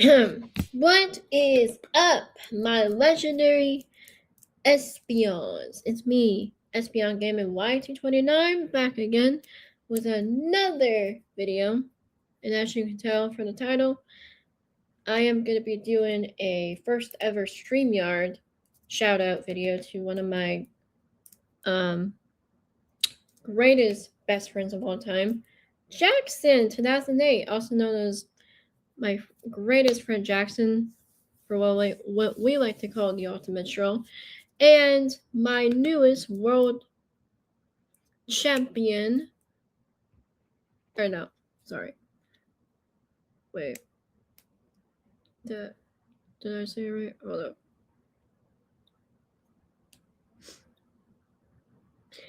What is up, my legendary espeons? It's me, Espeon Gaming Y229, back again with another video. And as you can tell from the title, I am going to be doing a first ever StreamYard shout out video to one of my greatest best friends of all time, Jaxson 2008, also known as my greatest friend Jaxson, for what we like to call the ultimate troll, and my newest world champion. Or no, sorry. Wait. Did I say it right? Hold up.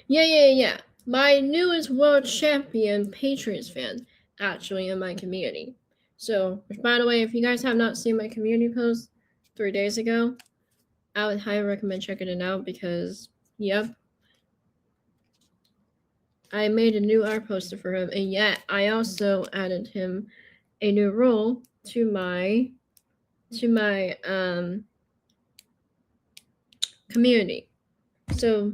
Yeah. My newest world champion Patriots fan, actually, in my community. So, by the way, if you guys have not seen my community post 3 days ago, I would highly recommend checking it out because, yep, I made a new art poster for him, and yet I also added him a new role to my community. So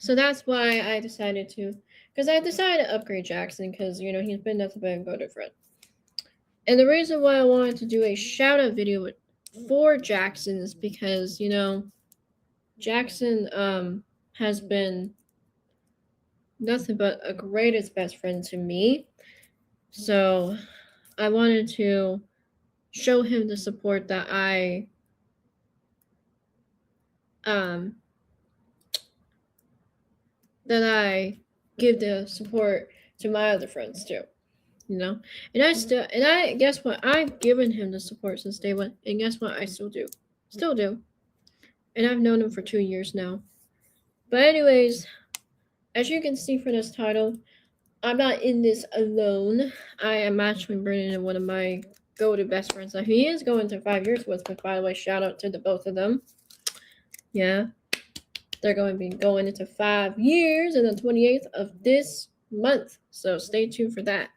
that's why I decided to upgrade Jaxson because he's been nothing but a go-to friend. And the reason why I wanted to do a shout out video for Jaxson is because Jaxson has been nothing but a greatest best friend to me. So I wanted to show him the support that I give the support to my other friends too. And I guess what, I've given him the support since day one, and guess what, I still do. And I've known him for 2 years now. But anyways, as you can see from this title, I'm not in this alone. I am actually bringing in one of my go-to best friends that he is going to 5 years with. But by the way, shout out to the both of them. Yeah, they're going to be going into 5 years on the 28th of this month. So stay tuned for that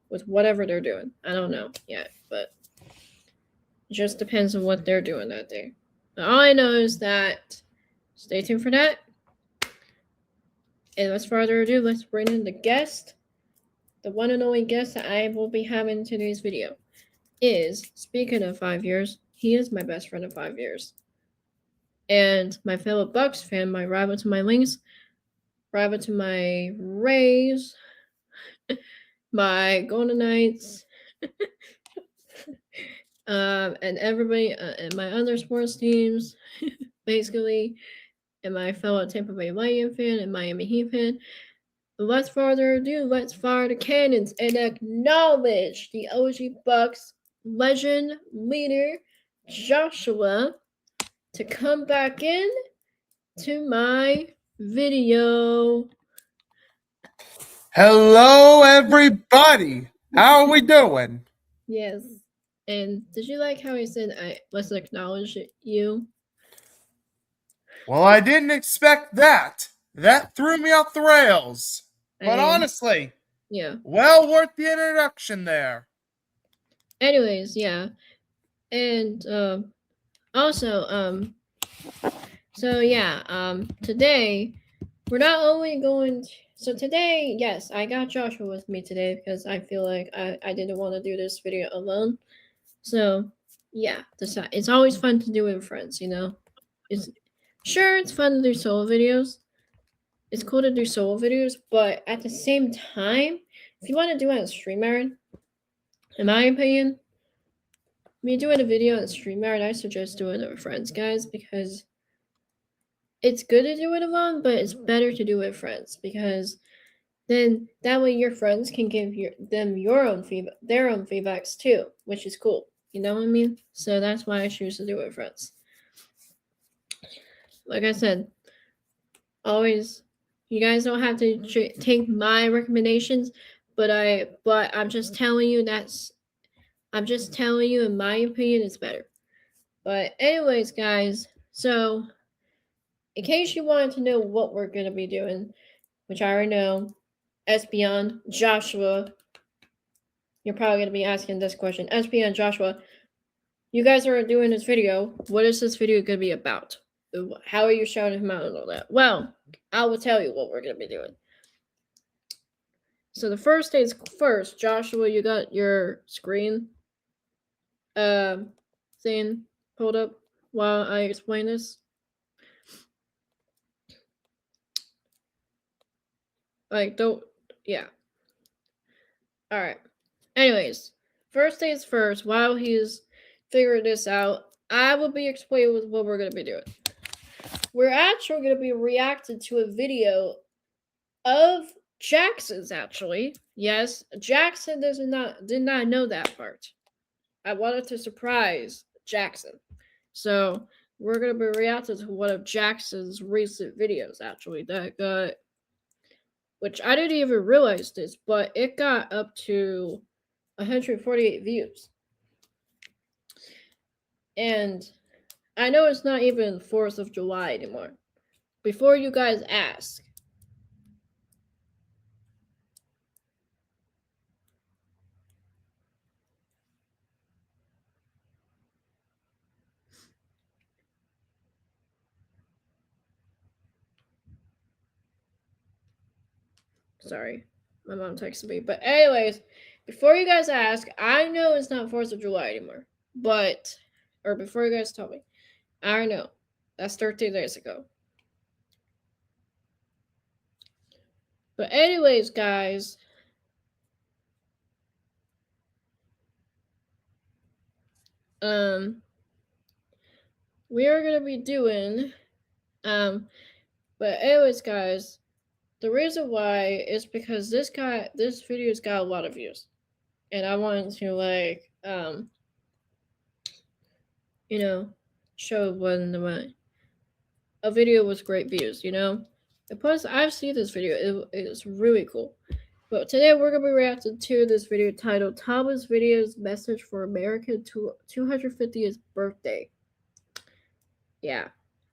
with whatever they're doing. I don't know yet, but it just depends on what they're doing that day. But all I know is that stay tuned for that. And without further ado, let's bring in the guest. The one and only guest that I will be having in today's video is, speaking of 5 years, he is my best friend of 5 years. And my fellow Bucks fan, my rival to my Lynx, rival to my Rays, my Golden Knights, and everybody, and my other sports teams, basically, and my fellow Tampa Bay Lightning fan and Miami Heat fan. Without further ado, let's fire the cannons and acknowledge the OG Bucks legend leader, Joshua, to come back in to my video. Hello, everybody. How are we doing? Yes. And did you like how he said, let's acknowledge you? Well, I didn't expect that. That threw me off the rails. But honestly, yeah. Well worth the introduction there. Anyways, yeah. And also, today we're not only going to, so today, yes, I got Joshua with me today because I feel like I didn't want to do this video alone. So yeah, it's always fun to do it with friends, It's fun to do solo videos. It's cool to do solo videos, but at the same time, if you want to do it on StreamYard, in my opinion, when you're doing a video on StreamYard, I suggest doing it with friends, guys, because it's good to do it alone, but it's better to do it with friends because then that way your friends can give them their own feedbacks too, which is cool. You know what I mean? So that's why I choose to do it with friends. Like I said, always, you guys don't have to take my recommendations, but I'm just telling you in my opinion, it's better. But anyways, guys, so in case you wanted to know what we're going to be doing, which I already know, Espeon, Joshua, you're probably going to be asking this question. SP and Joshua, you guys are doing this video. What is this video going to be about? How are you shouting him out and all that? Well, I will tell you what we're going to be doing. So the first things first, Joshua, you got your screen thing pulled up while I explain this. Like, don't, yeah. All right. Anyways, first things first, while he's figuring this out, I will be explaining what we're going to be doing. We're actually going to be reacting to a video of Jaxson's, actually. Yes, Jaxson did not know that part. I wanted to surprise Jaxson. So, we're going to be reacting to one of Jaxson's recent videos, actually, that got, which I didn't even realize this, but it got up to 148 views. And I know it's not even 4th of July anymore. Before you guys ask, sorry, my mom texted me. But anyways, before you guys ask, I know it's not 4th of July anymore. But, or before you guys tell me, I know. That's 13 days ago. But anyways, guys, we are going to be doing, but anyways, guys, the reason why is because this video's got a lot of views. And I wanted to, like, you know, show when a video with great views, you know? And plus, I've seen this video. It's really cool. But today, we're going to be reacting to this video titled Thomas Video's Message for America's 250th Birthday. Yeah.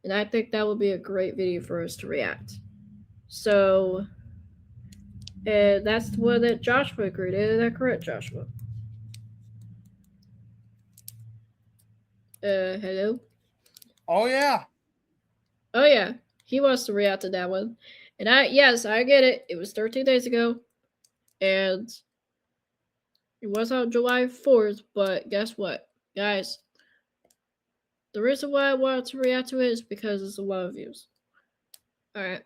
And I think that would be a great video for us to react. So, that's what Joshua agreed. Is that correct, Joshua? Hello? Oh, yeah. Oh, yeah. He wants to react to that one. And yes, I get it. It was 13 days ago. And it was on July 4th. But guess what, guys? The reason why I wanted to react to it is because it's a lot of views. Alright.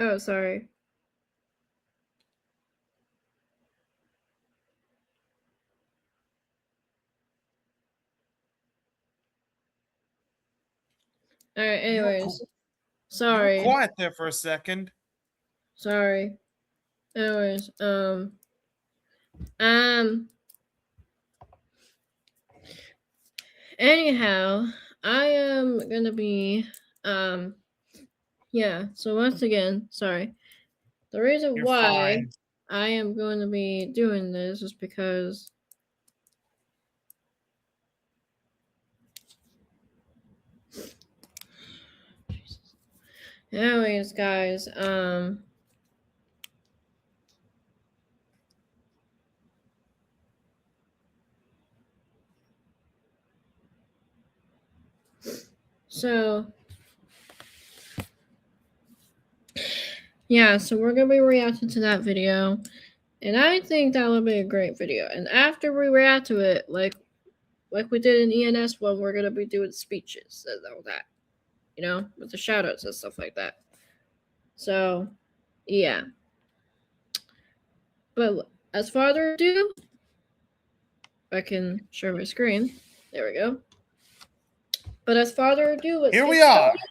Oh, sorry. Alright, anyways. Sorry. You were quiet there for a second. Sorry. Anyways, anyhow, I am gonna be, yeah, so once again, sorry. The reason You're why fine. I am going to be doing this is because anyways, guys, so yeah, so we're gonna be reacting to that video, and I think that would be a great video. And after we react to it, like we did in ENS one, we're gonna be doing speeches and all that, you know, with the shoutouts and stuff like that. So, yeah. But as further ado, I can share my screen. There we go. But as further ado, let's Here get we are. started.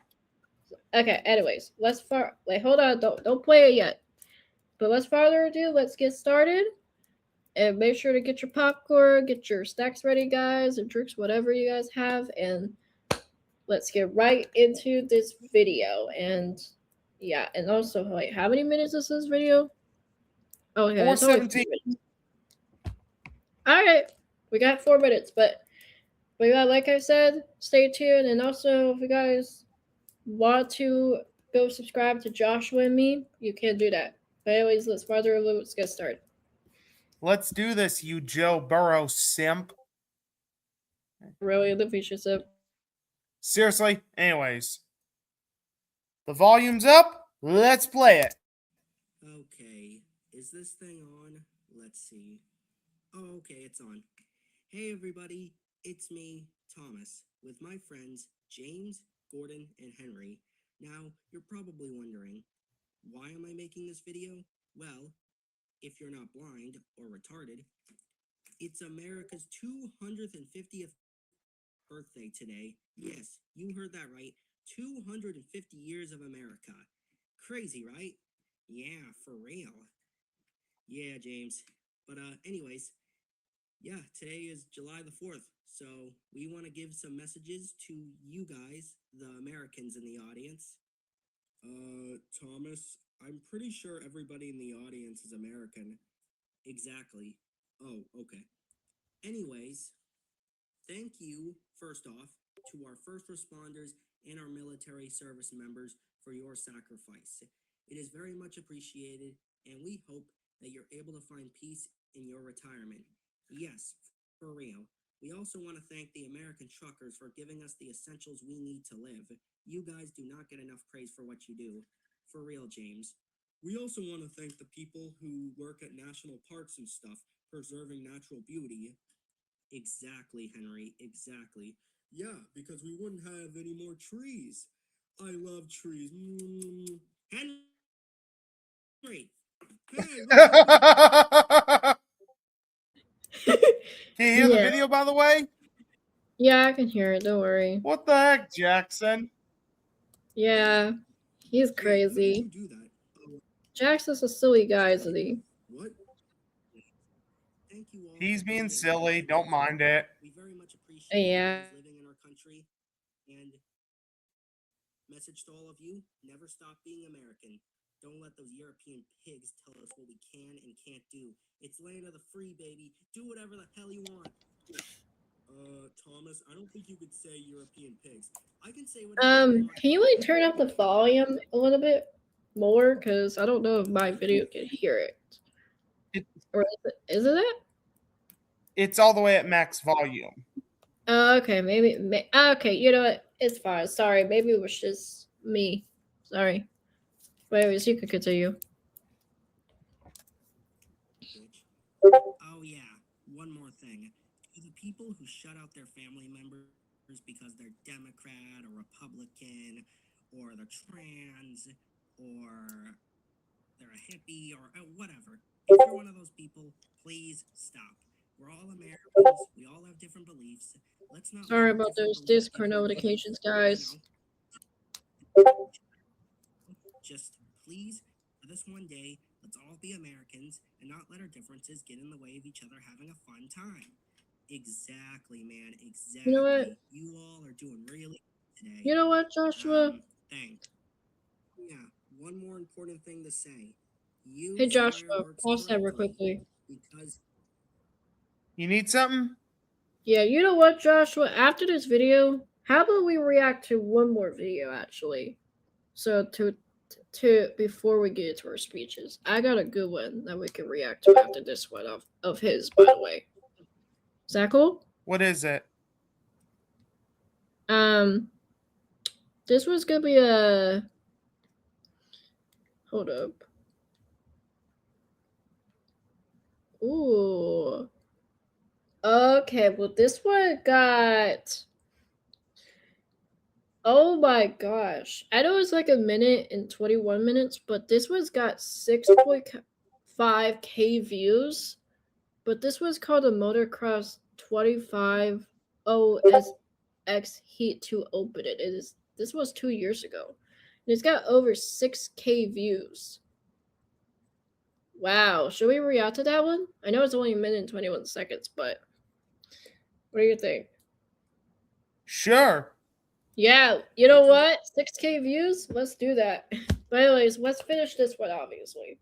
Okay, anyways, wait, hold on, don't play it yet. But let's further ado, let's get started. And make sure to get your popcorn, get your snacks ready, guys, and drinks, whatever you guys have. And let's get right into this video. And yeah, and also, like, how many minutes is this video? Oh, yeah, it's only 4:17. 4 minutes. All right, we got 4 minutes, but yeah, like I said, stay tuned. And also, if you guys want to go subscribe to Joshua and me, you can do that. But anyways, let's get started. Let's do this, you Joe Burrow simp. Really, the feature sip. Seriously. Anyways, the volume's up. Let's play it. Okay, is this thing on? Let's see. Oh, okay, it's on. Hey everybody, it's me, Thomas, with my friends James, Gordon, and Henry. Now, you're probably wondering, why am I making this video? Well, if you're not blind or retarded, it's America's 250th birthday today. Yes, you heard that right. 250 years of America. Crazy, right? Yeah, for real. Yeah, James. But anyways, yeah, today is July the 4th. So we want to give some messages to you guys, the Americans in the audience. Thomas, I'm pretty sure everybody in the audience is American. Exactly. Oh, okay. Anyways, thank you, first off, to our first responders and our military service members for your sacrifice. It is very much appreciated, and we hope that you're able to find peace in your retirement. Yes, for real. We also want to thank the American truckers for giving us the essentials we need to live. You guys do not get enough praise for what you do. For real, James. We also want to thank the people who work at national parks and stuff, preserving natural beauty. Exactly, Henry, exactly. Yeah, because we wouldn't have any more trees. I love trees. Henry! Hey, Can you hear the video, by the way? Yeah, I can hear it. Don't worry. What the heck, Jackson? Yeah, he's crazy. How did you do that? Jackson's a silly guy, isn't he? What? Thank you all. He's being silly. Don't mind it. We very much appreciate you Yeah. guys living in our country. And message to all of you, never stop being American. Don't let those European pigs tell us what we can and can't do. It's land of the free, baby. Do whatever the hell you want. Thomas, I don't think you could say European pigs. I can say whatever you want. Can you like turn up the volume a little bit more? Cause I don't know if my video can hear it. Or is it that? It's all the way at max volume. Okay, maybe. Okay, you know what? It's fine. Sorry, maybe it was just me. Sorry. But anyways, you could continue. Oh yeah, one more thing. To the people who shut out their family members because they're Democrat or Republican or they're trans or they're a hippie or whatever. If you're one of those people, please stop. We're all Americans. We all have different beliefs. Let's not. Sorry about those Discord notifications, guys. Just please, for this one day, let's all be Americans and not let our differences get in the way of each other having a fun time. Exactly, man. Exactly. You know what? You all are doing really good today. You know what, Joshua? Thanks. Yeah, one more important thing to say. Use Hey, Joshua, fireworks pause that real correctly, quickly. because You need something? Yeah, you know what, Joshua? After this video, how about we react to one more video, actually? So to before we get to our speeches, I got a good one that we can react to after this one of his, by the way. Is that cool? What is it? This was gonna be a. Hold up. Ooh. Okay, well, this one got. Oh my gosh. I know it's like a minute and 21 minutes, but this one's got 6.5K views. But this was called a Motocross 25 OSX Heat to Open It. This was 2 years ago. And it's got over 6K views. Wow. Should we react to that one? I know it's only a minute and 21 seconds, but what do you think? Sure. Yeah, you know what? 6K views? Let's do that. But anyways, let's finish this one, obviously.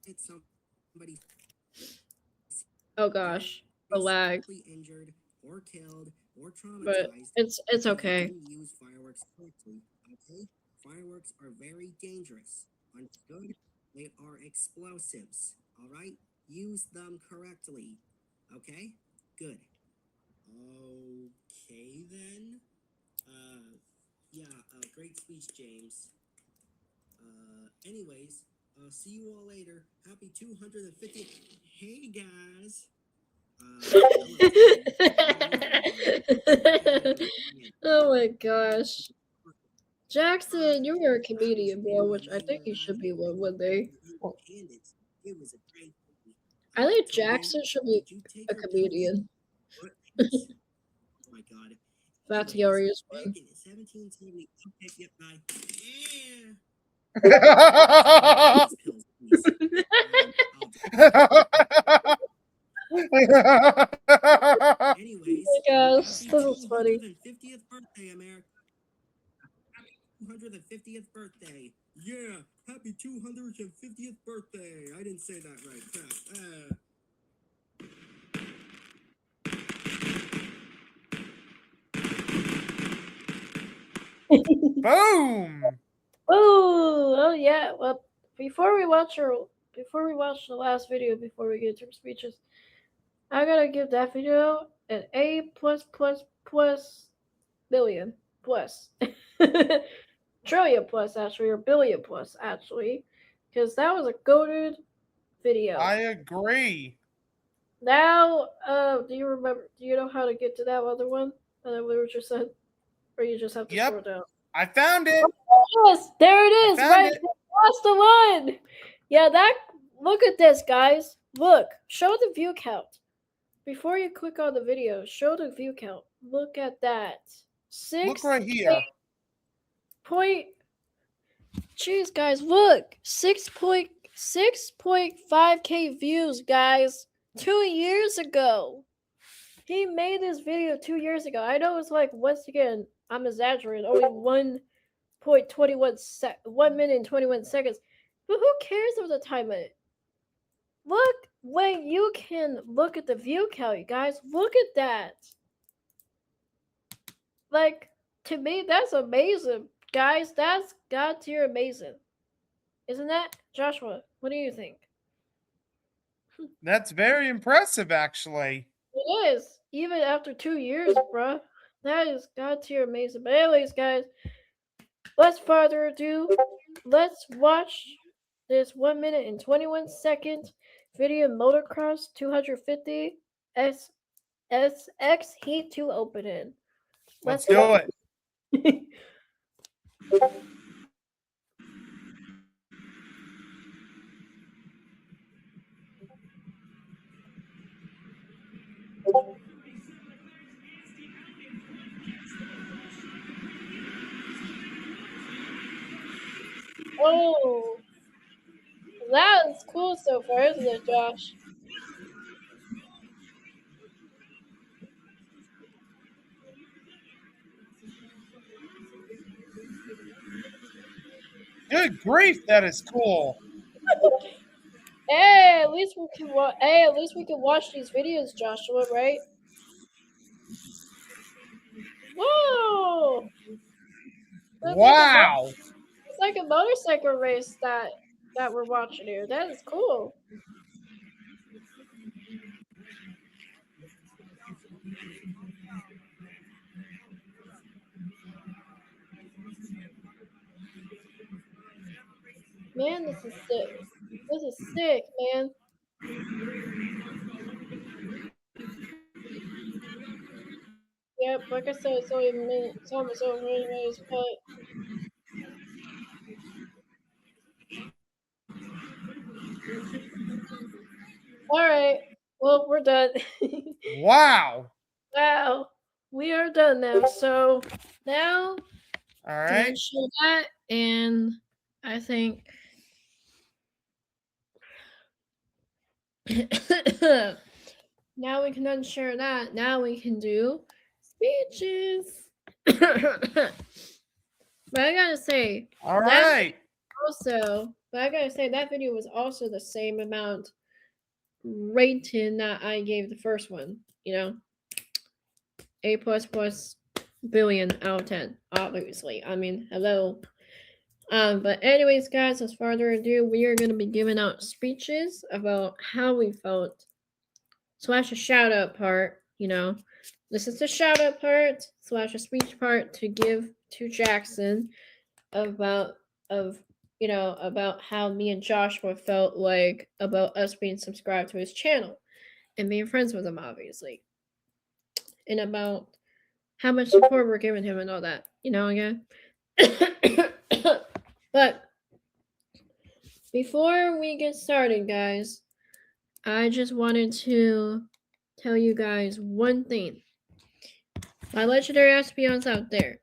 It's somebody Oh gosh, a lag. injured or killed or But traumatized. it's because they okay. didn't use fireworks correctly. Okay, fireworks are very dangerous. Understood? They are explosives. All right, use them correctly. Okay, good. Okay then. Yeah. Great speech, James. Anyways, see you all later. Happy 250th. Hey guys. Oh my gosh. Jaxson, you were a comedian, bro, which I think you should be one day. It was a great movie. I think Toby, Jaxson should be did you take a your comedian. What? Oh my god. That's the Anyways, hilarious back one. in 1770. Okay, yep, bye. These pills, please. Anyways, Oh my gosh, happy this is funny. 250th birthday, America. Happy 250th birthday. Yeah, happy 250th birthday. I didn't say that right. Crap. Boom. Oh yeah. Well, before we watch the last video, before we get to speeches, I gotta give that video an A plus plus plus billion plus trillion plus actually, or billion plus actually, because that was a goated video. I agree. Now, do you remember? Do you know how to get to that other one that we were just said, or you just have to scroll Yep. down? I found it. Yes, there it I is. found Right, it. that's the one. Yeah, that. Look at this, guys. Look, show the view count before you click on the video. Show the view count. Look at that. Look 6 right here. point. Jeez, guys, look. 6.5K views, guys. 2 years ago. He made this video 2 years ago. I know it's like, once again, I'm exaggerating. Only 1 minute and 21 seconds. But who cares of the time it? Look, when you can look at the view count, you guys. Look at that. Like, to me, that's amazing. Guys, that's god tier amazing. Isn't that? Joshua, what do you think? That's very impressive, actually. It is. Even after 2 years, bruh. That is god tier amazing. But anyways, guys, less further ado, let's watch this 1 minute and 21 second video motocross 250 SX Heat 2 opening. Let's do it. Oh, that is cool so far, isn't it, Josh? Good grief, that is cool. Hey, at least we can watch these videos, Joshua, right? Whoa! Wow. It's like a motorcycle race that we're watching here. That is cool. Man, this is sick. This is sick, man. Yep, like I said, it's only a minute. It's almost over anyways, but alright. Well, we're done. Wow. Wow. We are done now. So now All can right. ensure that, and I think now we can unshare that. Now we can do speeches. But I gotta say, All that right. but I gotta say that video was also the same amount rating that I gave the first one. A plus billion out of 10. Obviously, I mean, hello. But anyways, guys, as further ado, we are gonna be giving out speeches about how we felt / a shout out part. This is the shout out part / a speech part to give to Jackson about about how me and Joshua felt like about us being subscribed to his channel and being friends with him, obviously, and about how much support we're giving him and all that. Again. But before we get started, guys, I just wanted to tell you guys one thing. My legendary espeons out there.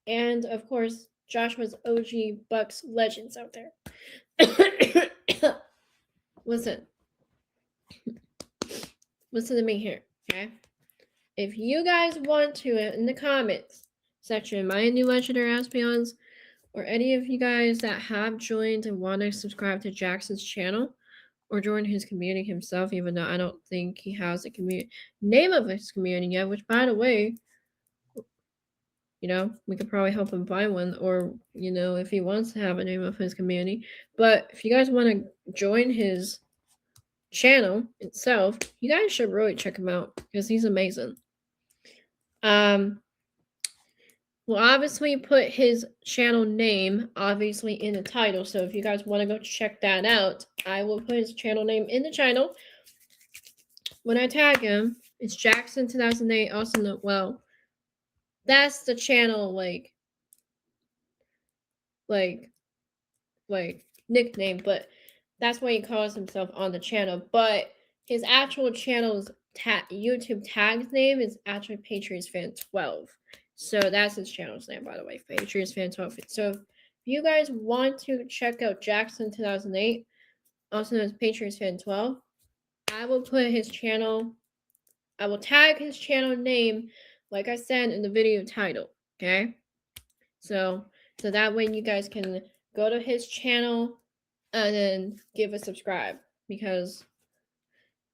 And, of course, Joshua's OG Bucks legends out there. Listen. Listen to me here, okay? If you guys want to, in the comments section, my new legendary espeons, or any of you guys that have joined and want to subscribe to Jackson's channel, or join his community himself, even though I don't think he has a name of his community yet, which, by the way, we could probably help him find one, or, if he wants to have a name of his community. But if you guys want to join his channel itself, you guys should really check him out, because he's amazing. We'll obviously put his channel name, obviously, in the title, so if you guys want to go check that out, I will put his channel name in the title. When I tag him, it's Jaxson 2008, also well, that's the channel, like nickname, but that's what he calls himself on the channel. But his actual channel's YouTube tag name is actually Patriots Fan 12. So that's his channel's name, by the way, Patriots Fan 12. So if you guys want to check out Jaxson 2008, also known as Patriots Fan 12, I will put his channel. I will tag his channel name, like I said, in the video title. Okay, so that way you guys can go to his channel and then give a subscribe, because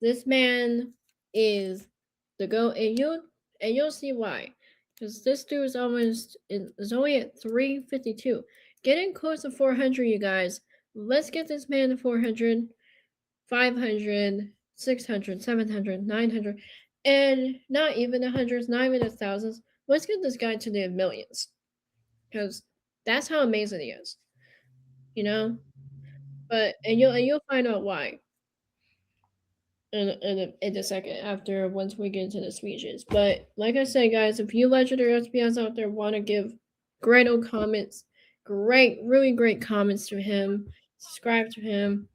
this man is the go, and you'll see why. Because this dude is only at 352, getting close to 400. You guys, let's get this man to 400, 500, 600, 700, 900, and not even the hundreds, not even the thousands. Let's get this guy to the millions, because that's how amazing he is. But you'll find out why in a second, once we get into the speeches. But like I said, guys, if you legendary SPs out there want to give great old comments, really great comments to him, subscribe to him,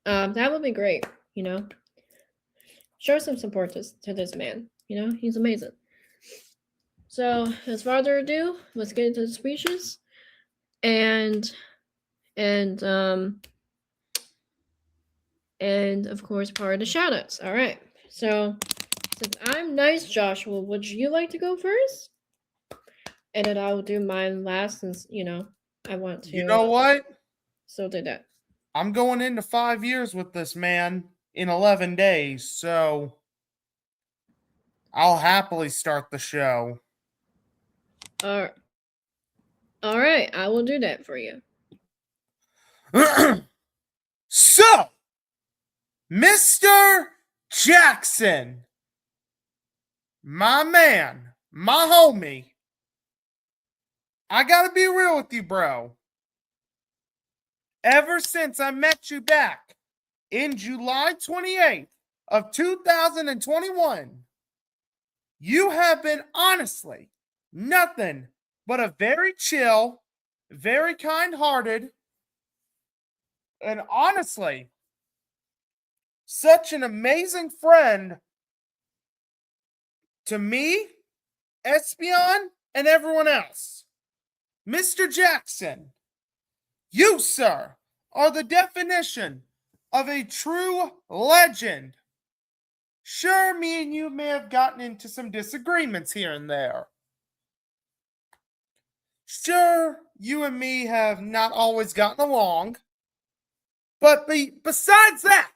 that would be great. Show some support to this man. He's amazing. So, as further ado, let's get into the speeches, and of course, part of the shoutouts. All right. So, since I'm nice, Joshua, would you like to go first? And then I will do mine last, since I want to. You know what? So did that. I'm going into 5 years with this man in 11 days, so I'll happily start the show. All right, I will do that for you. So, Mr. Jaxson, my man, my homie, I gotta be real with you, bro. Ever since I met you back in July 28th of 2021, you have been honestly nothing but a very chill, very kind-hearted, and honestly, such an amazing friend to me, Espeon, and everyone else. Mr. Jaxson, you, sir, are the definition of a true legend. Sure, me and you may have gotten into some disagreements here and there. Sure, you and me have not always gotten along. But besides that,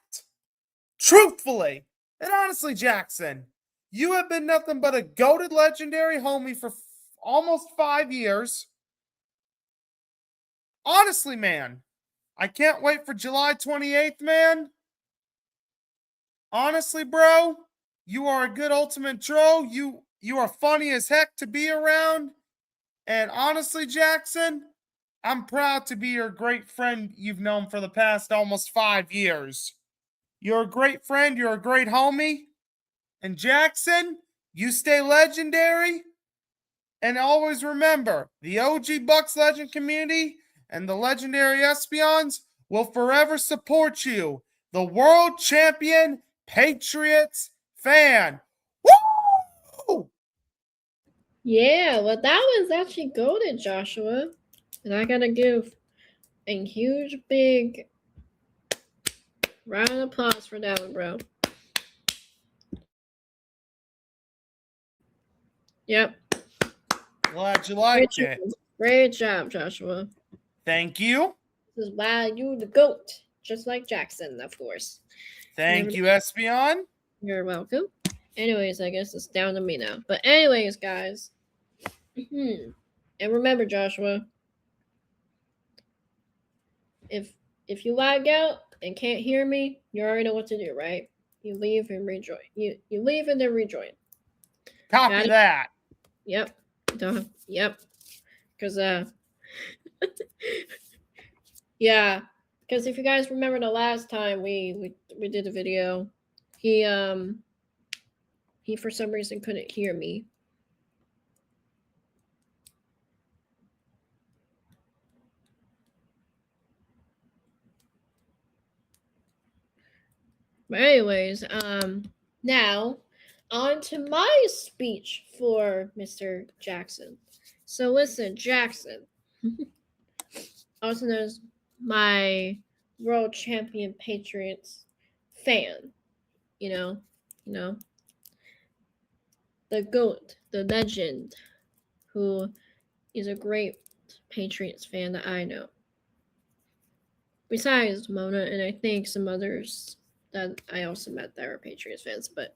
truthfully, and honestly, Jaxson, you have been nothing but a goated legendary homie for almost 5 years. Honestly, man, I can't wait for July 28th, man. Honestly, bro, you are a good ultimate troll. You are funny as heck to be around. And honestly, Jaxson, I'm proud to be your great friend you've known for the past almost 5 years. You're a great friend, you're a great homie. And Jaxson, you stay legendary. And always remember, the OG Bucks Legend community and the legendary Espeons will forever support you, the world champion Patriots fan. Woo! Yeah, well, that was actually golden, Joshua. And I gotta give a huge, big round of applause for that one, bro. Yep. Glad you liked it. Great job, Joshua. Thank you. This is why you the GOAT, just like Jaxson, of course. Thank you, Espeon. You're welcome. Anyways, I guess it's down to me now. But anyways, guys. And remember, Joshua, if you lag out and can't hear me, you already know what to do, right? You leave and rejoin. You leave and then rejoin. Copy that. Yep. Yep. Because yeah. Because if you guys remember the last time we did a video, he for some reason couldn't hear me. But anyways, now on to my speech for Mr. Jaxson. So listen, Jaxson, also known as my world champion Patriots fan, you know, the GOAT, the legend, who is a great Patriots fan that I know. Besides Mona and I think some others that I also met that are Patriots fans. But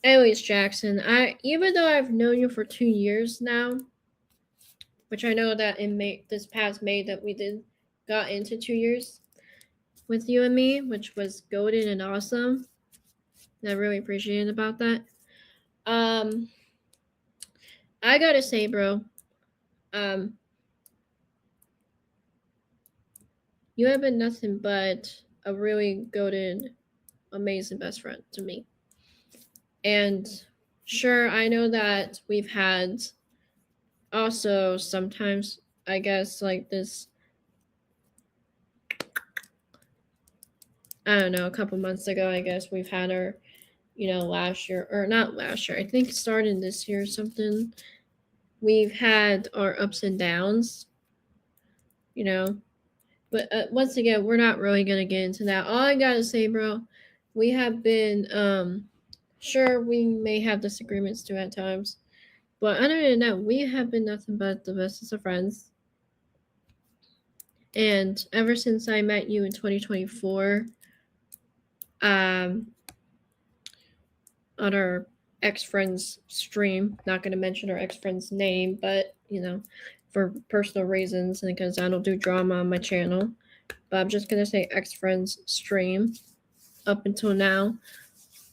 anyways, Jaxson, even though I've known you for 2 years now, which I know that in May, this past May, that we got into 2 years with you and me, which was golden and awesome. And I really appreciate about that. I gotta say, bro, you have been nothing but a really golden, amazing best friend to me. And sure, I know that we've had also sometimes, I guess, like this, I don't know, a couple months ago, I guess we've had our, last year, or not last year, I think it started this year or something. We've had our ups and downs, But once again, we're not really going to get into that. All I got to say, bro, we have been, sure, we may have disagreements too at times. But other than that, we have been nothing but the bestest of friends. And ever since I met you in 2024, on our ex-friend's stream, not going to mention our ex-friend's name, but, for personal reasons and because I don't do drama on my channel. But I'm just going to say ex-friend's stream up until now.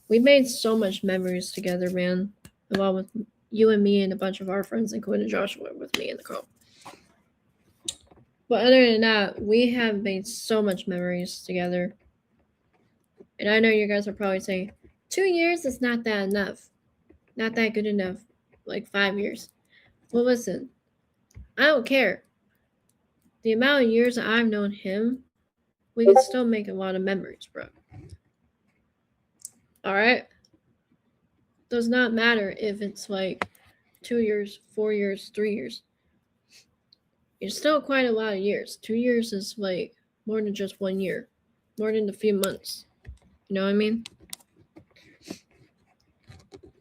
We made so much memories together, man, along with you and me and a bunch of our friends, including Joshua with me in the call. But other than that, we have made so much memories together. And I know you guys are probably saying, 2 years is not that enough. Not that good enough. Like 5 years. Well, listen, I don't care. The amount of years that I've known him, we can still make a lot of memories, bro. Alright? Does not matter if it's like 2 years, 4 years, 3 years. It's still quite a lot of years. 2 years is like more than just 1 year. more than a few months. You know what I mean?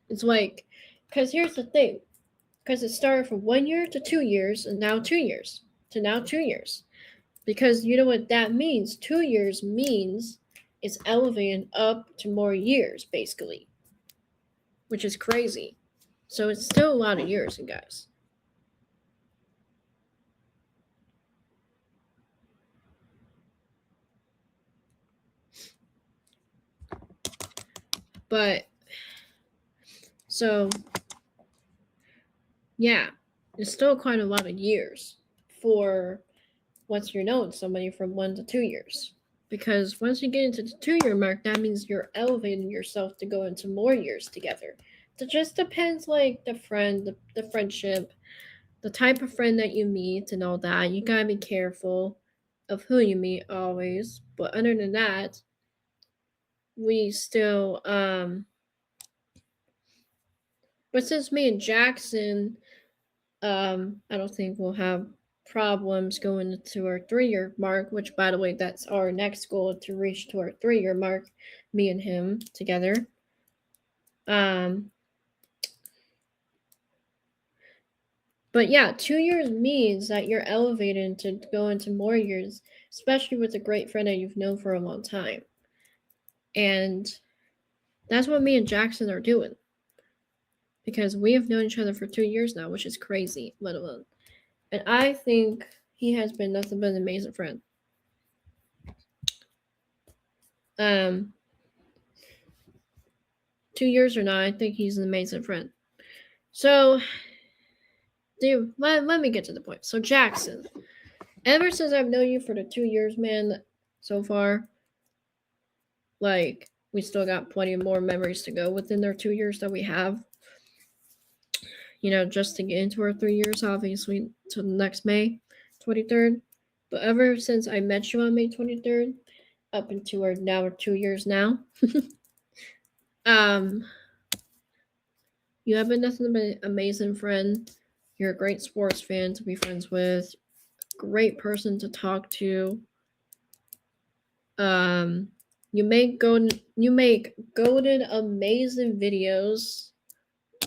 It's like, because here's the thing. Because it started from 1 year to 2 years, and now 2 years to now 2 years. Because you know what that means? 2 years means it's elevating up to more years, basically. Which is crazy. So it's still a lot of years, you guys. But, so, yeah, it's still quite a lot of years for once you're knowing somebody from 1 to 2 years. Because once you get into the 2-year mark, that means you're elevating yourself to go into more years together. It just depends, like, the friendship, the type of friend that you meet and all that. You gotta be careful of who you meet always. But other than that, we still, but since me and Jackson, I don't think we'll have problems going into our 3-year mark, which, by the way, that's our next goal, to reach to our 3-year mark, me and him together. But yeah, 2 years means that you're elevated to go into more years, especially with a great friend that you've known for a long time. And that's what me and Jackson are doing. Because we have known each other for 2 years now, which is crazy, let alone. And I think he has been nothing but an amazing friend. 2 years or not, I think he's an amazing friend. So, dude, let me get to the point. So, Jackson, ever since I've known you for the 2 years, man, so far, like, we still got plenty more memories to go within our 2 years that we have. You know, just to get into our 3 years, obviously, till next May 23rd. But ever since I met you on May 23rd, up into our now 2 years now, you have been nothing but an amazing friend. You're a great sports fan to be friends with. Great person to talk to. You make golden, amazing videos.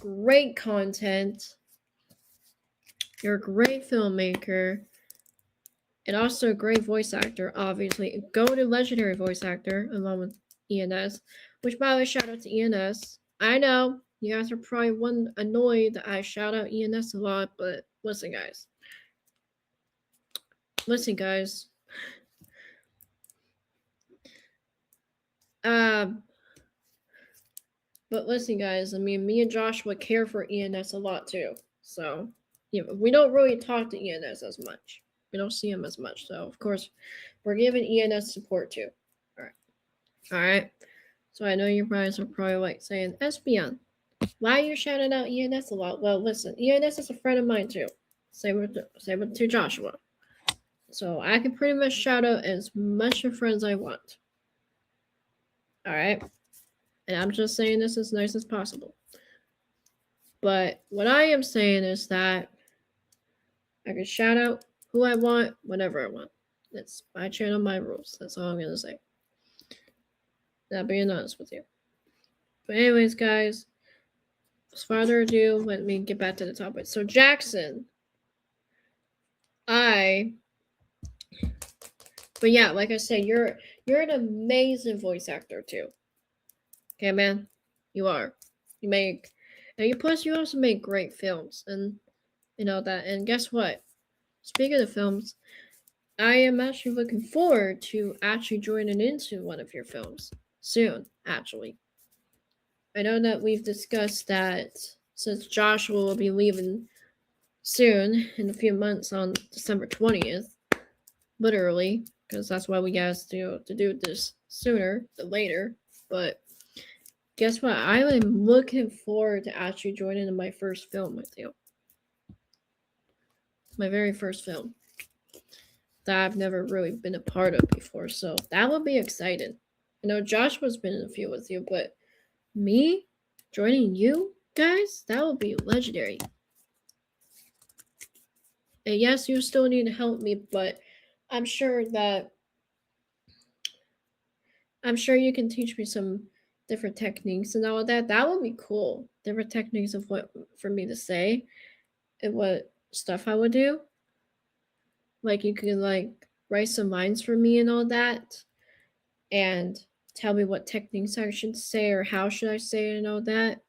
Great content. You're a great filmmaker. And also a great voice actor, obviously. A golden legendary voice actor, along with ENS. Which, by the way, shout out to ENS. I know you guys are probably annoyed that I shout out ENS a lot, but listen, guys. But listen, guys, I mean, me and Joshua care for ENS a lot too. So, yeah, we don't really talk to ENS as much. We don't see him as much. So, of course, we're giving ENS support too. Alright. So, I know you guys are probably like saying, Espeon, why are you shouting out ENS a lot? Well, listen, ENS is a friend of mine too. Same with to Joshua. So, I can pretty much shout out as much of friends I want. Alright. And I'm just saying this as nice as possible. But what I am saying is that I can shout out who I want, whenever I want. That's my channel, my rules. That's all I'm going to say. Not being honest with you. But anyways, guys, without further ado, let me get back to the topic. So, Jaxson, but yeah, like I said, you're an amazing voice actor too. Okay, man, you are. You also make great films, and you know that. And guess what? Speaking of films, I am actually looking forward to actually joining into one of your films soon. Actually, I know that we've discussed that since Joshua will be leaving soon in a few months on December 20th, literally, because that's why we asked to do this sooner than later. But guess what? I am looking forward to actually joining in my first film with you. My very first film that I've never really been a part of before. So that would be exciting. I know Joshua's been in a few with you, but me joining you guys, that would be legendary. And yes, you still need to help me, but I'm sure that I'm sure you can teach me some different techniques and all of that. That would be cool. Different techniques of what for me to say and what stuff I would do. Like you could like write some lines for me and all that, and tell me what techniques I should say or how should I say it and all that.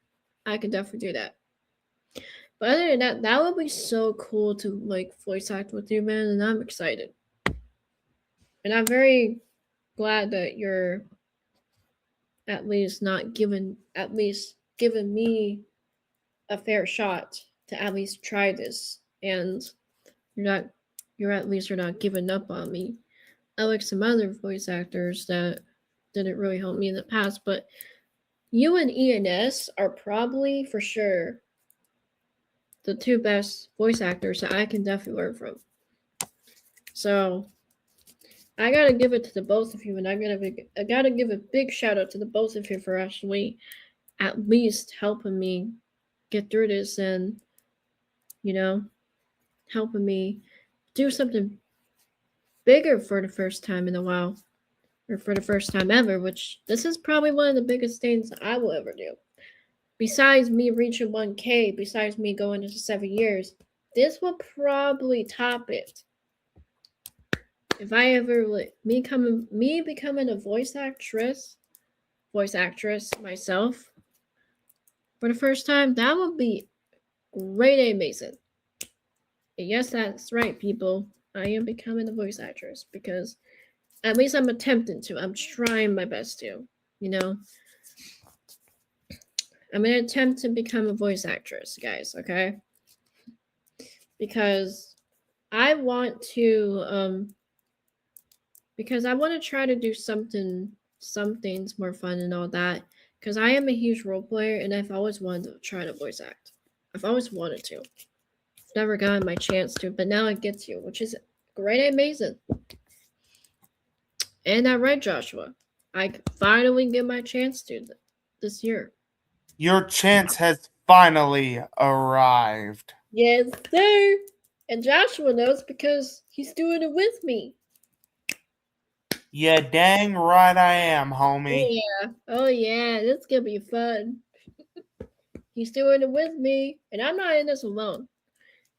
I could definitely do that. But other than that, that would be so cool to like voice act with you, man, and I'm excited. And I'm very glad that you're at least not given at least given me a fair shot to at least try this. And you're not you're at least you're not giving up on me. I like some other voice actors that didn't really help me in the past, but you and ENS are probably for sure the two best voice actors that I can definitely learn from. So I gotta give it to the both of you, and I gotta give a big shout out to the both of you for actually at least helping me get through this and you know helping me do something bigger for the first time in a while, or for the first time ever. Which this is probably one of the biggest things I will ever do. Besides me reaching 1K, besides me going into 7 years, this will probably top it. If I ever me becoming a voice actress myself for the first time, that would be great and amazing. And yes, that's right, people. I am becoming a voice actress because at least I'm attempting to. I'm trying my best to. You know, I'm gonna attempt to become a voice actress, guys. Okay, because I want to because I want to try to do some things more fun and all that. Because I am a huge role player and I've always wanted to try to voice act. I've always wanted to. I've never gotten my chance to, but now I get to, which is great and amazing. And that right, Joshua. I finally get my chance to this year. Your chance has finally arrived. Yes, sir. And Joshua knows because he's doing it with me. Yeah, dang right I am, Oh homie. yeah. Oh yeah. This gonna be fun. He's doing it with me, and I'm not in this alone.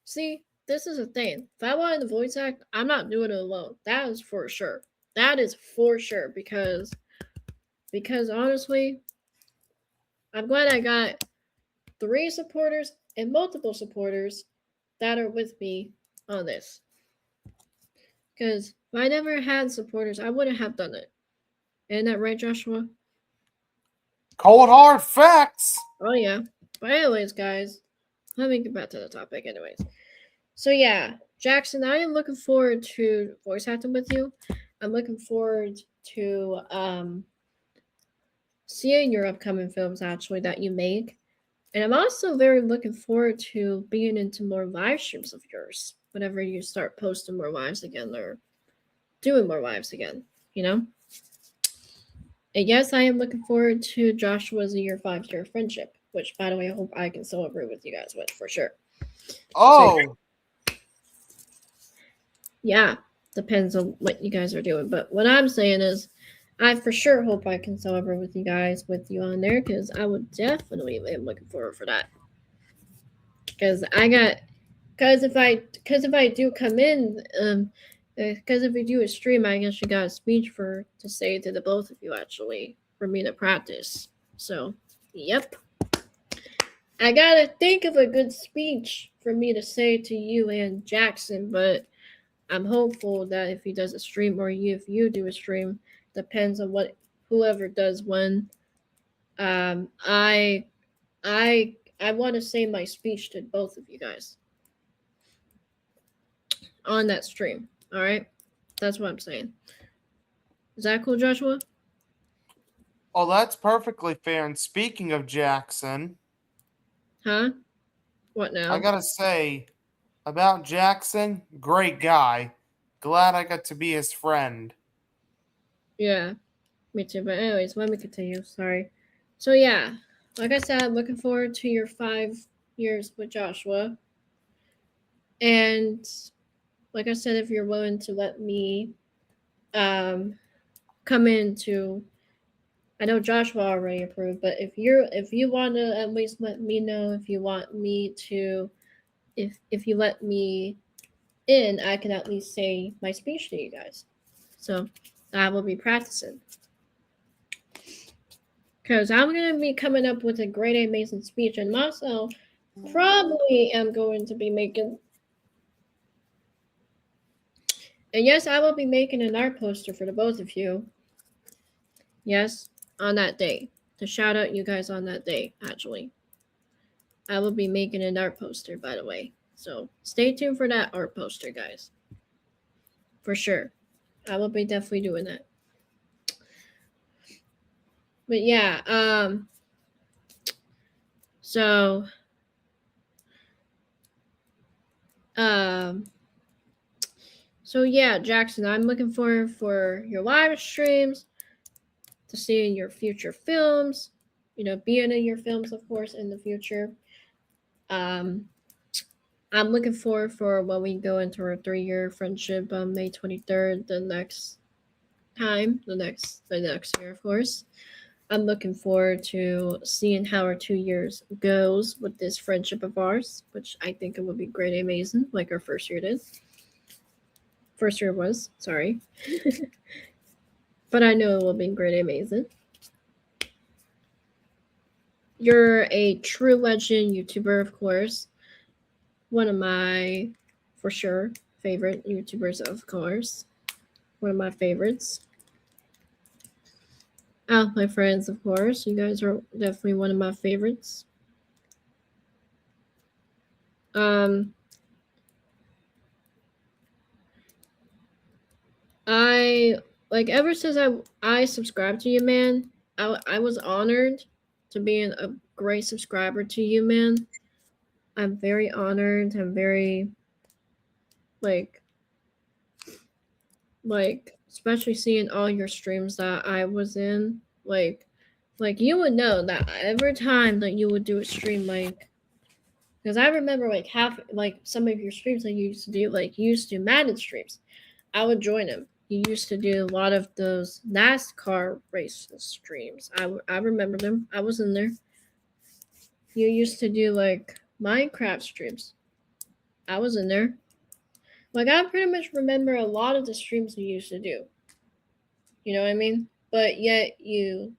See, this is the thing. If I wanted to voice act, I'm not doing it alone. That is for sure. That is for sure because honestly, I'm glad I got 3 supporters and multiple supporters that are with me on this. Because if I never had supporters, I wouldn't have done it. Isn't that right, Joshua? Cold hard facts. Oh yeah. But anyways, guys, let me get back to the topic. Anyways, so yeah, Jaxson, I am looking forward to voice acting with you. I'm looking forward to seeing your upcoming films actually that you make. And I'm also very looking forward to being into more live streams of yours whenever you start posting more lives again or doing more lives again, you know? And yes, I am looking forward to Joshua's year 5 year friendship, which by the way I hope I can celebrate with you guys with for sure. Oh, Yeah, depends on what you guys are doing. But what I'm saying is I for sure hope I can celebrate with you guys with you on there because I would definitely am looking forward for that. Because if I do come in because if we do a stream, I guess you got a speech for to say to the both of you actually for me to practice. So, yep. I gotta think of a good speech for me to say to you and Jaxson, but I'm hopeful that if he does a stream or if you do a stream, depends on what whoever does when. Um, I I want to say my speech to both of you guys on that stream. All right, that's what I'm saying. Is that cool, Joshua? oh, that's perfectly fair. And speaking of Jaxson, Huh? What I now? gotta say about Jaxson, great guy. Glad I got to be his friend. Yeah, me too. But anyways, let me continue. Sorry. So yeah, like I said, I'm looking forward to your 5 years with Joshua. And like I said, if you're willing to let me um, come in to I know Joshua already approved, but if you want to at least let me know if you want me to, if you let me in, I can at least say my speech to you guys. So I will be practicing. Because I'm going to be coming up with a great, amazing speech, and also probably am going to be making. And yes, I will be making an art poster for the both of you. Yes, on that day. To shout out you guys on that day, actually. I will be making an art poster, by the way. So stay tuned for that art poster, guys. For sure. I will be definitely doing that. But yeah, so so yeah, Jaxson, I'm looking forward for your live streams, to seeing your future films, being in your films, of course, in the future. I'm looking forward for when we go into our 3-year friendship on May 23rd, the next year, of course. I'm looking forward to seeing how our 2 years goes with this friendship of ours, which I think it will be great, amazing, like our first year did. First year was, sorry. But I know it will be great, amazing. You're a true legend YouTuber, of course. One of my, for sure, favorite YouTubers, of course. One of my favorites. My friends, of course. You guys are definitely one of my favorites. Ever since I subscribed to you, man, I was honored to be a great subscriber to you, man. I'm very honored. I'm very especially seeing all your streams that I was in, like you would know that every time that you would do a stream, because I remember some of your streams that you used to do, you used to do Madden streams. I would join them. You used to do a lot of those NASCAR race streams. I remember them. I was in there. You used to do Minecraft streams. I was in there. I pretty much remember a lot of the streams you used to do. You know what I mean? But yet you.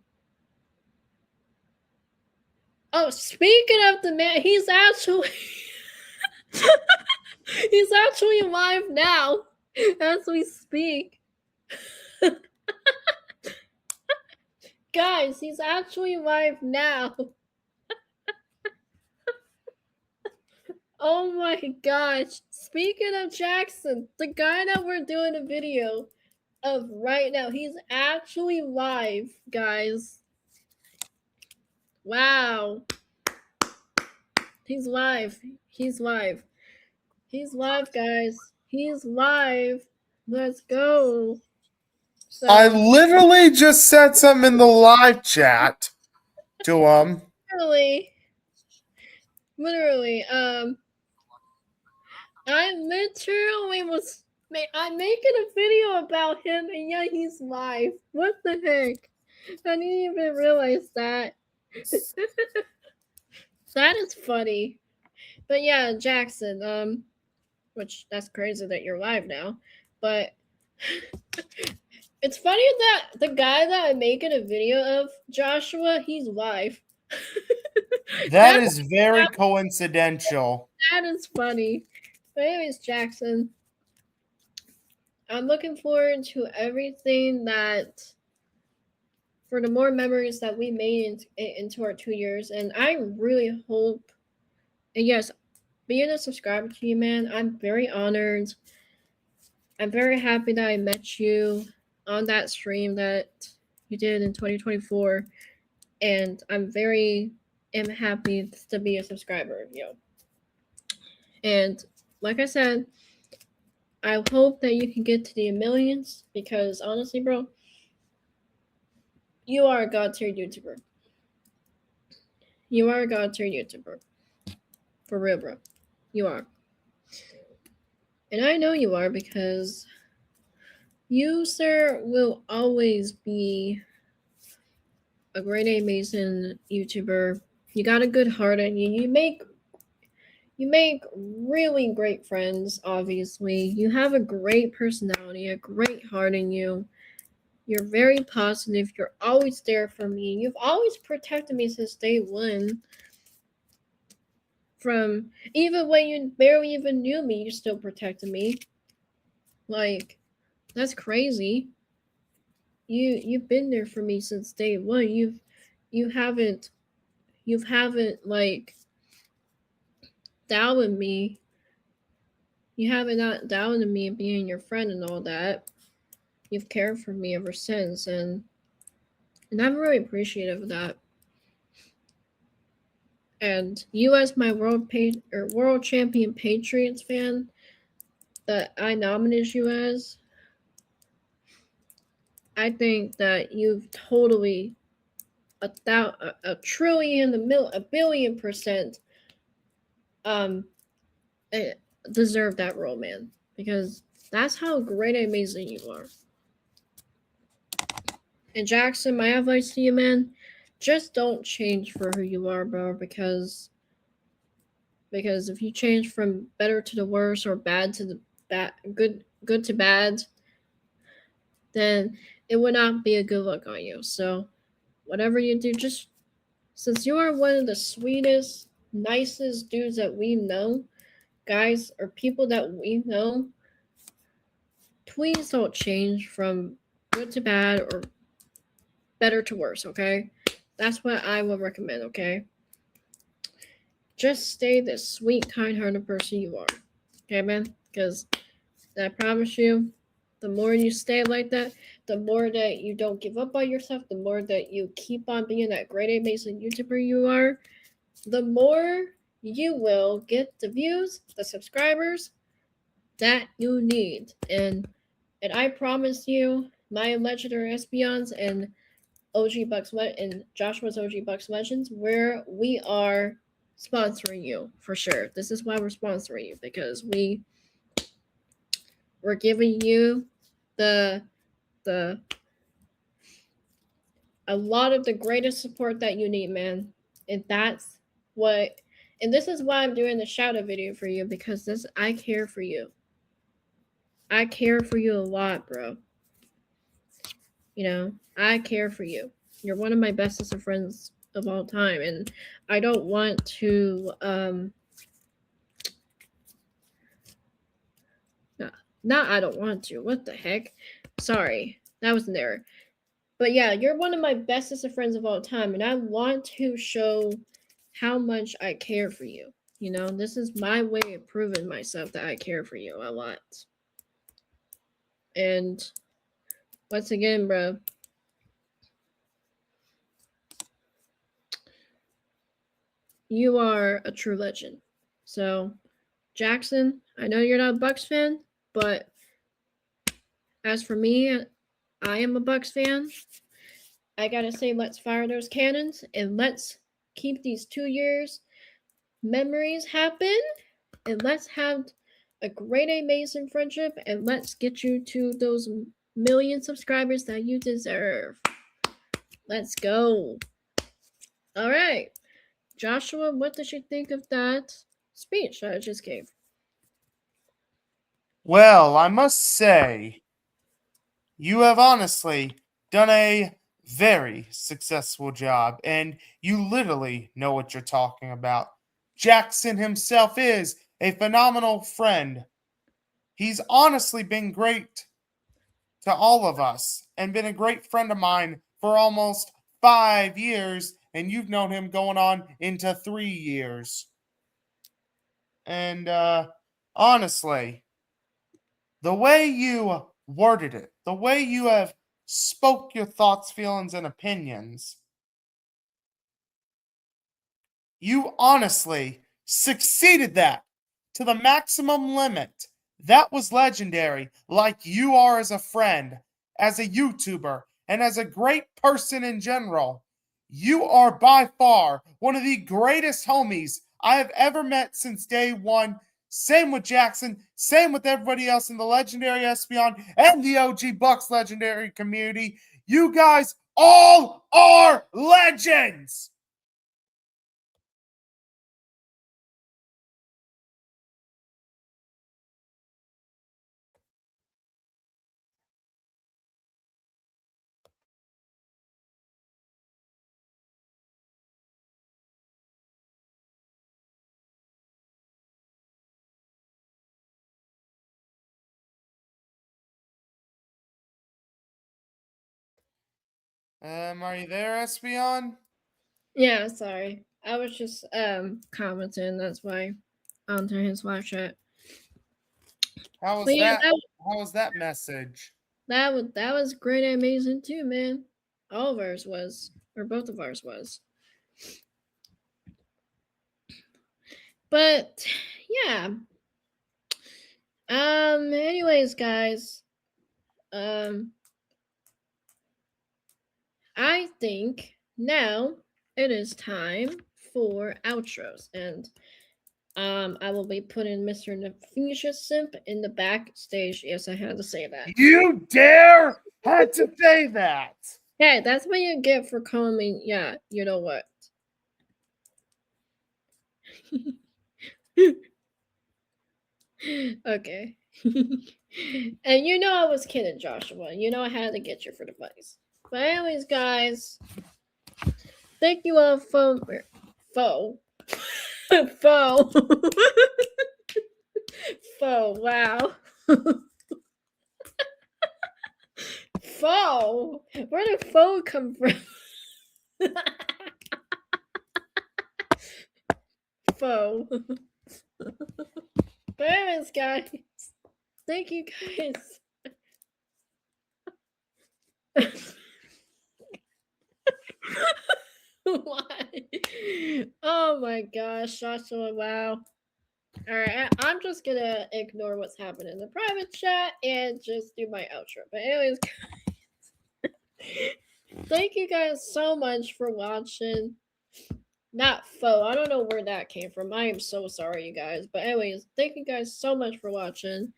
Oh, speaking of the man, he's actually live now as we speak. Guys, he's actually live now. Oh my gosh. Speaking of Jaxson, the guy that we're doing a video of right now, he's actually live, guys. Wow. He's live. He's live. He's live, guys. He's live. Let's go. So, I literally just said something in the live chat to him. Literally, I'm making a video about him, and yet he's live. What the heck? I didn't even realize that. That is funny. But yeah, Jaxson, which that's crazy that you're live now. But it's funny that the guy that I'm making a video of, Joshua, he's live. That is very coincidental. That is funny. But anyways, Jaxson, I'm looking forward to everything for the more memories that we made into our 2 years. And I really hope, and yes, being a subscriber to you, man, I'm very honored. I'm very happy that I met you on that stream that you did in 2024. And I'm happy to be a subscriber of you. And like I said, I hope that you can get to the millions, because honestly, bro, you are a god tier YouTuber. You are a god tier YouTuber. For real, bro. You are. And I know you are, because you, sir, will always be a great amazing YouTuber. You got a good heart in you. You make really great friends, obviously. You have a great personality, a great heart in you. You're very positive. You're always there for me. You've always protected me since day one. From even when you barely even knew me, you still protected me. Like, that's crazy. You've been there for me since day one. You haven't like doubted me. You haven't not doubted me being your friend and all that. You've cared for me ever since, and I'm really appreciative of that. And you, as my world champion Patriots fan, that I nominated you as, I think that you've totally a trillion, a billion percent eh, deserve that role, man. Because that's how great and amazing you are. And Jaxson, my advice to you, man, just don't change for who you are, bro. Because if you change from better to the worse or bad to the bad, good to bad, then it would not be a good look on you. So whatever you do, just since you are one of the sweetest, nicest dudes that we know, guys or people that we know, please don't change from good to bad or better to worse, okay? That's what I would recommend, okay? Just stay the sweet, kind-hearted person you are, okay, man? Because I promise you, the more you stay like that, the more that you don't give up on yourself, the more that you keep on being that great, amazing YouTuber you are, the more you will get the views, the subscribers that you need. And I promise you, my legendary espeons and OG Bucks and Joshua's OG Bucks Legends, where we are sponsoring you for sure. This is why we're sponsoring you, because we're giving you the a lot of the greatest support that you need, man. And that's what and this is why I'm doing the shout out video for you, because I care for you. I care for you a lot, bro. You know, I care for you. You're one of my bestest of friends of all time, and I don't want to not I don't want to. What the heck? Sorry. That was an error. But yeah, you're one of my bestest of friends of all time, and I want to show how much I care for you. You know, this is my way of proving myself that I care for you a lot. And once again, bro, you are a true legend. So, Jaxson, I know you're not a Bucks fan, but as for me, I am a Bucks fan. I gotta say, let's fire those cannons and let's keep these 2 years memories happen, and let's have a great, amazing friendship, and let's get you to those million subscribers that you deserve. Let's go. All right. Joshua, what did you think of that speech that I just gave? Well, I must say, you have honestly done a very successful job, and you literally know what you're talking about. Jaxson himself is a phenomenal friend. He's honestly been great to all of us and been a great friend of mine for almost 5 years, and you've known him going on into 3 years. And honestly, the way you worded it, the way you have spoke your thoughts, feelings, and opinions, you honestly succeeded that to the maximum limit. That was legendary, like you are as a friend, as a YouTuber, and as a great person in general. You are by far one of the greatest homies I have ever met since day one. Same with Jaxson, same with everybody else in the legendary Espeon and the OG Bucks legendary community. You guys all are legends. Are you there, Espeon? Yeah, sorry. I was just commenting. That's why onto his live chat. How was But yeah, that? How was that message? that was great and amazing too, man. All of ours was, or both of ours was. But yeah. Anyways, guys. I think now it is time for outros, and I will be putting Mr. Nefisha Simp in the backstage. Yes, I had to say that. You dare had to say that. Hey, that's what you get for calling me. Yeah, you know what? Okay. And you know I was kidding, Joshua. You know I had to get you for the buddies. But anyways, guys, thank you all for foe. Foe. Foe, wow. Foe? Where did foe come from? Foe. But anyways, guys, thank you guys. Why? Oh my gosh, Joshua, wow. Alright, I'm just gonna ignore what's happening in the private chat and just do my outro. But anyways, thank you guys so much for watching. Not foe. I don't know where that came from. I am so sorry, you guys. But anyways, thank you guys so much for watching.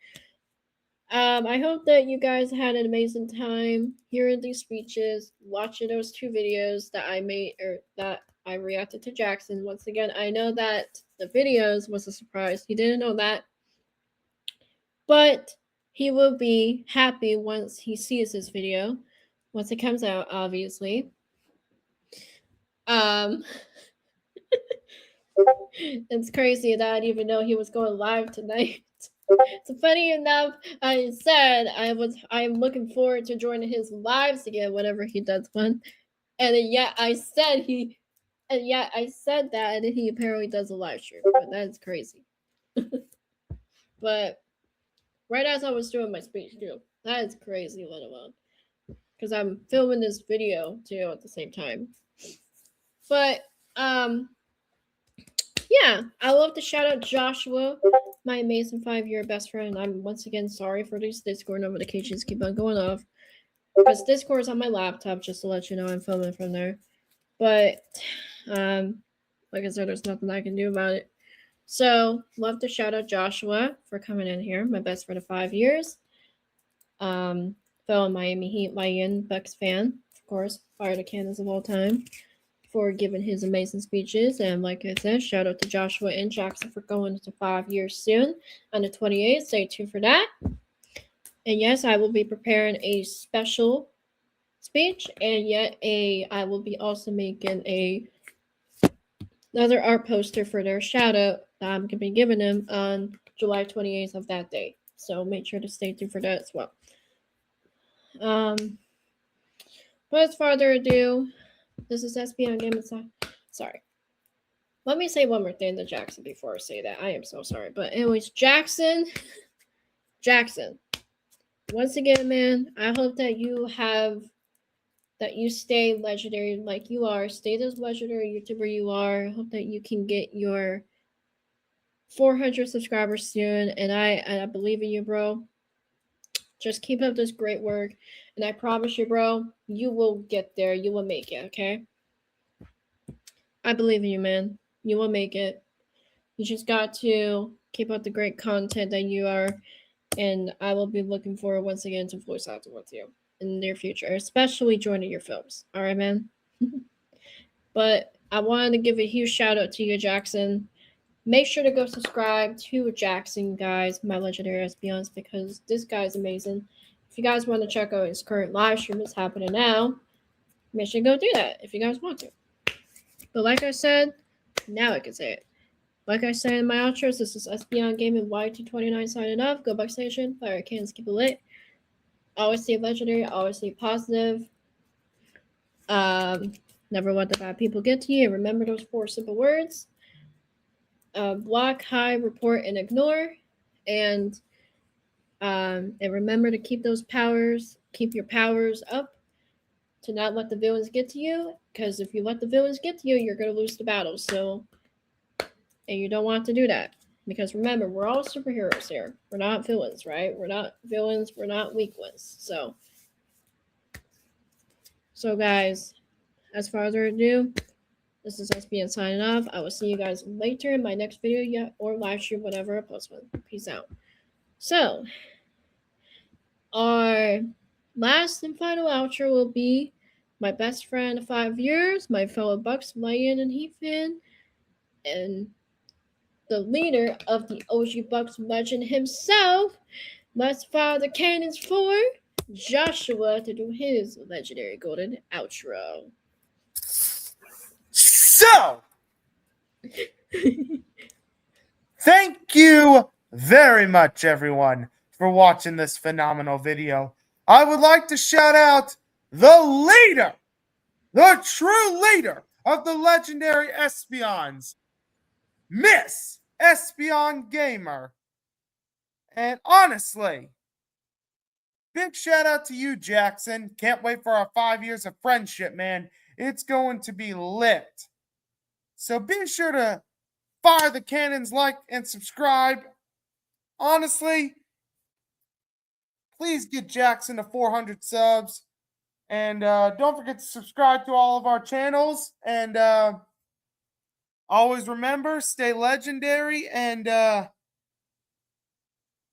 I hope that you guys had an amazing time hearing these speeches, watching those 2 videos that I made or that I reacted to Jaxson. Once again, I know that the videos was a surprise. He didn't know that. But he will be happy once he sees this video. Once it comes out, obviously. It's crazy that I didn't even know he was going live tonight. So funny enough, I said I'm looking forward to joining his lives again whenever he does one. And yet I said that and he apparently does a live stream. But that's crazy. But right as I was doing my speech too. That is crazy, let alone. Because I'm filming this video too at the same time. But yeah, I love to shout out Joshua, my amazing 5-year best friend. I'm once again sorry for these Discord notifications keep on going off. Because Discord is on my laptop, just to let you know I'm filming from there. But like I said, there's nothing I can do about it. So love to shout out Joshua for coming in here, my best friend of 5 years. Fellow Miami Heat, Miami Bucks fan, of course, fire the cannons of all time, for giving his amazing speeches. And like I said, shout out to Joshua and Jaxson for going to 5 years soon on the 28th. Stay tuned for that. And yes, I will be preparing a special speech, and yet I will be also making another art poster for their shout out that I'm gonna be giving them on July 28th of that day. So make sure to stay tuned for that as well. Without further ado, this is SPN Game Inside. Sorry. Let me say one more thing to Jaxson before I say that. I am so sorry. But anyways, Jaxson. Once again, man, I hope that you stay legendary like you are. Stay this legendary YouTuber you are. I hope that you can get your 400 subscribers soon. And I believe in you, bro. Just keep up this great work. And I promise you, bro, you will get there. You will make it, okay? I believe in you, man. You will make it. You just got to keep up the great content that you are. And I will be looking forward once again to voice acting with you. in the near future, especially joining your films. All right, man. But I wanted to give a huge shout out to you, Jaxson. Make sure to go subscribe to Jaxson, guys, my legendary espeons, because this guy's amazing. If you guys want to check out his current live stream that's happening now, make sure to go do that if you guys want to. But like I said, now I can say it. Like I said in my outros, this is Espeon Gaming YT29 signing off. Go Buck Station, fire cannons, keep it lit. Always stay legendary, always stay positive. Never let the bad people get to you. And remember those 4 simple words. Block, hide, report, and ignore. And remember to keep your powers up to not let the villains get to you. Because if you let the villains get to you, you're going to lose the battle. And you don't want to do that. Because remember, we're all superheroes here. We're not villains, right? We're not villains. We're not weak ones. So guys, as far as ado, this is SBN signing off. I will see you guys later in my next video or live stream, whatever I post one. Peace out. So, our last and final outro will be my best friend of 5 years, my fellow Bucks, Lion and Heathan, and the leader of the OG Bucks legend himself. Let's fire the cannons for Joshua to do his legendary golden outro. So, thank you very much, everyone, for watching this phenomenal video. I would like to shout out the leader, the true leader of the legendary Espeons, Miss Espeon Gamer. And honestly, big shout out to you, Jaxson. Can't wait for our 5 years of friendship, man. It's going to be lit. So be sure to fire the cannons, like, and subscribe. Honestly, please get Jaxson to 400 subs. And don't forget to subscribe to all of our channels. And always remember, stay legendary. And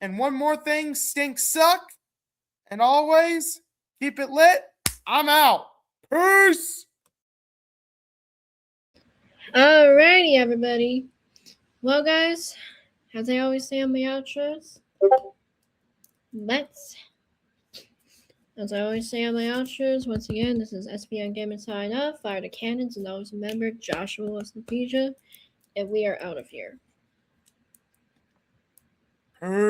one more thing, stink suck. And always keep it lit. I'm out. Peace. Alrighty, everybody. Well, guys, as I always say on my outros, as I always say on my outros, once again, this is SPN Gaming sign off. Fire the cannons, and always remember Joshua was the and we are out of here.